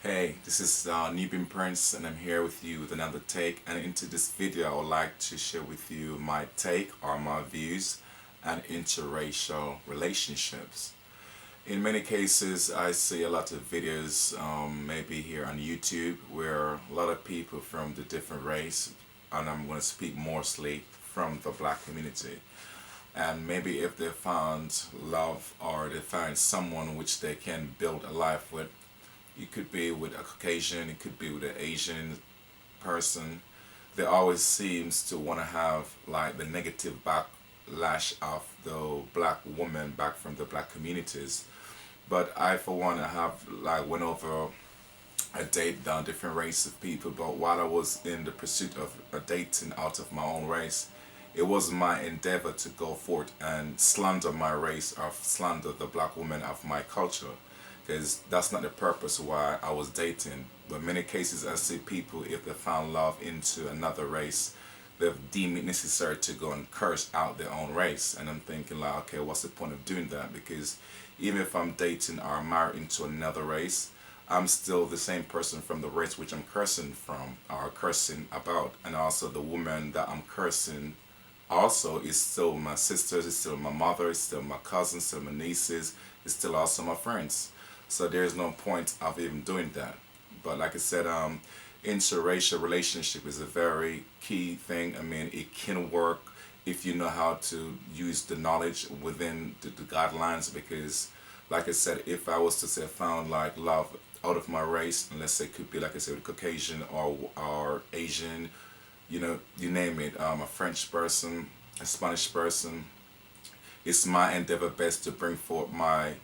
Hey, this is Nubian Prince, and I'm here with you with another take. And into this video, I would like to share with you my take or my views on interracial relationships. In many cases, I see a lot of videos, maybe here on YouTube, where a lot of people from the different race, and I'm going to speak mostly from the black community. And maybe if they found love or they find someone which they can build a life with, it could be with a Caucasian, it could be with an Asian person. They always seems to want to have like the negative backlash of the black woman back from the black communities. But I, for one, I have like went over a date down different race of people. But while I was in the pursuit of a dating out of my own race, it was my endeavor to go forth and slander my race or slander the black woman of my culture, because that's not the purpose why I was dating. But many cases I see people, if they found love into another race, they've deemed it necessary to go and curse out their own race. And I'm thinking like, okay, what's the point of doing that? Because even if I'm dating or married into another race, I'm still the same person from the race which I'm cursing from or cursing about. And also the woman that I'm cursing also is still my sisters, it's still my mother, it's still my cousins, still my nieces, it's still also my friends. So there's no point of even doing that. But like I said, interracial relationship is a very key thing. I mean, it can work if you know how to use the knowledge within the guidelines. Because, like I said, if I was to say I found like love out of my race, and let's say it could be like I said, Caucasian or Asian, you name it, a French person, a Spanish person, it's my endeavor best to bring forth my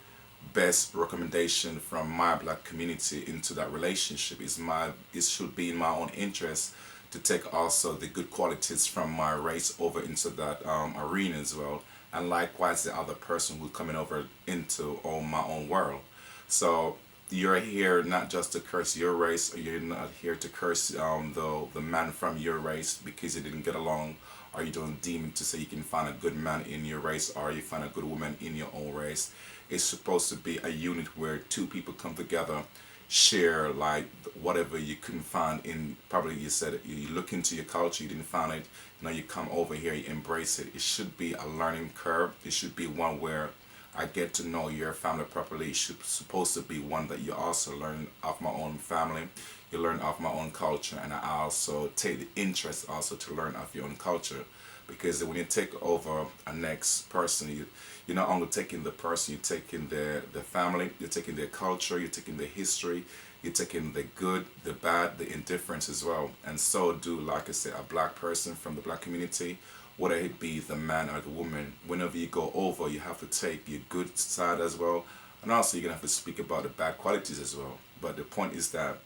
best recommendation from my black community into that relationship. It should be in my own interest to take also the good qualities from my race over into that arena as well, and likewise the other person who's coming over into my own world. So you're here not just to curse your race, or you're not here to curse the man from your race because you didn't get along, or you don't deem to say you can find a good man in your race, or you find a good woman in your own race. It's supposed to be a unit where two people come together, share like whatever you couldn't find in, probably you said it, you look into your culture, you didn't find it, you come over here, you embrace it. It should be a learning curve. It should be one where I get to know your family properly. It should supposed to be one that you also learn of my own family, you learn of my own culture, and I also take the interest also to learn of your own culture. Because when you take over a next person, you're not only taking the person, you're taking the family, you're taking their culture, you're taking their history, you're taking the good, the bad, the indifference as well. And so do, like I said, a black person from the black community, whether it be the man or the woman. Whenever you go over, you have to take your good side as well. And also you're going to have to speak about the bad qualities as well. But the point is that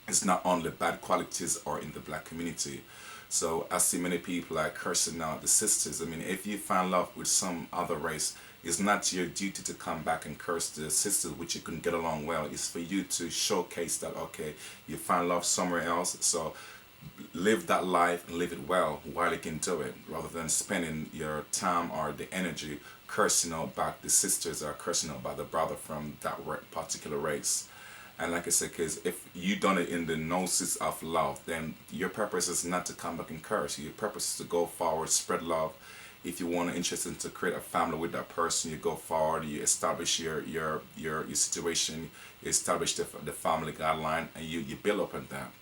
it's not only bad qualities or in the black community. So I see many people like cursing out the sisters. I mean, if you find love with some other race, it's not your duty to come back and curse the sisters which you can get along well. It's for you to showcase that, okay, you find love somewhere else. So live that life and live it well while you can do it, rather than spending your time or the energy cursing out back the sisters or cursing out by the brother from that particular race. And like I said, because if you done it in the gnosis of love, then your purpose is not to come back and curse. Your purpose is to go forward, spread love. If you want to interested to create a family with that person, you go forward, you establish your situation, you establish the family guideline, and you build up on that.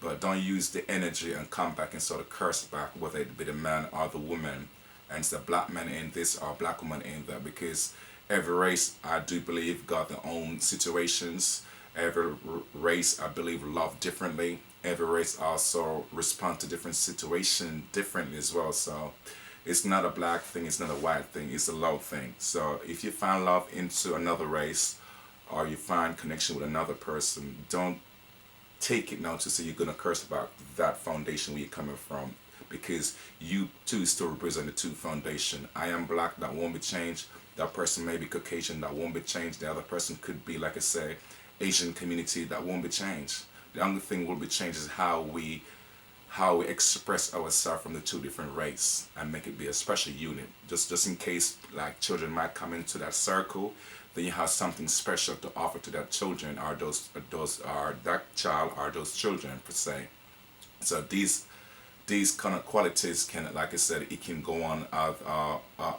But don't use the energy and come back and sort of curse back, whether it be the man or the woman, and it's the black man in this or black woman in that. Because every race, I do believe, got their own situations. Every race, I believe, love differently. Every race also respond to different situation differently as well. So it's not a black thing, it's not a white thing, it's a love thing. So if you find love into another race, or you find connection with another person, don't take it now to say you're going to curse about that foundation where you're coming from, because you too still represent the two foundation. I am black, that won't be changed. That person may be Caucasian, that won't be changed. The other person could be, like I say, Asian community, that won't be changed. The only thing will be changed is how we how we express ourselves from the two different race and make it be a special unit. Just in case like children might come into that circle, then you have something special to offer to that children or those are that child or those children per se. So these kind of qualities can, like I said, it can go on as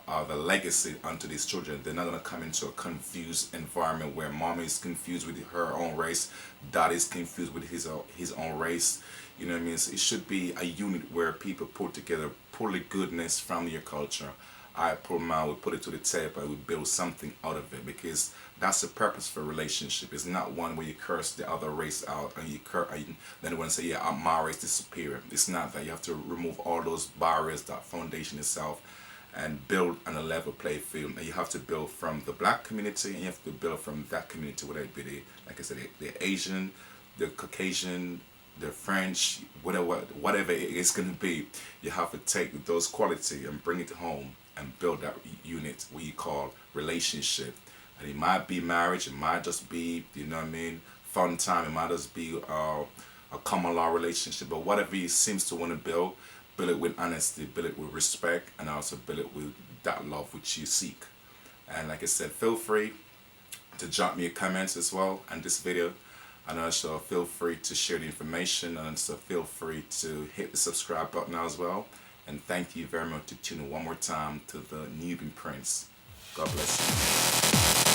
a legacy unto these children. They're not going to come into a confused environment where mom is confused with her own race, dad is confused with his own race. You know what I mean? So it should be a unit where people put together, pull the goodness from your culture. I pull mine, we put it to the table, and we build something out of it, because that's the purpose for a relationship. It's not one where you curse the other race out and then one say, yeah, my race is superior. It's not that. You have to remove all those barriers, that foundation itself, and build on a level play field. And you have to build from the black community, and you have to build from that community, whether it be like I said, the Asian, the Caucasian, the French, whatever it is going to be. You have to take those quality and bring it home and build that unit what you call relationship. And it might be marriage, it might just be, you know what I mean, fun time, it might just be a common law relationship, but whatever you seems to want to build it with honesty, build it with respect, and also build it with that love which you seek. And like I said, feel free to drop me a comments as well on this video, and also feel free to share the information, and so feel free to hit the subscribe button as well. And thank you very much to tune in one more time to the Nubian Prince. God bless you.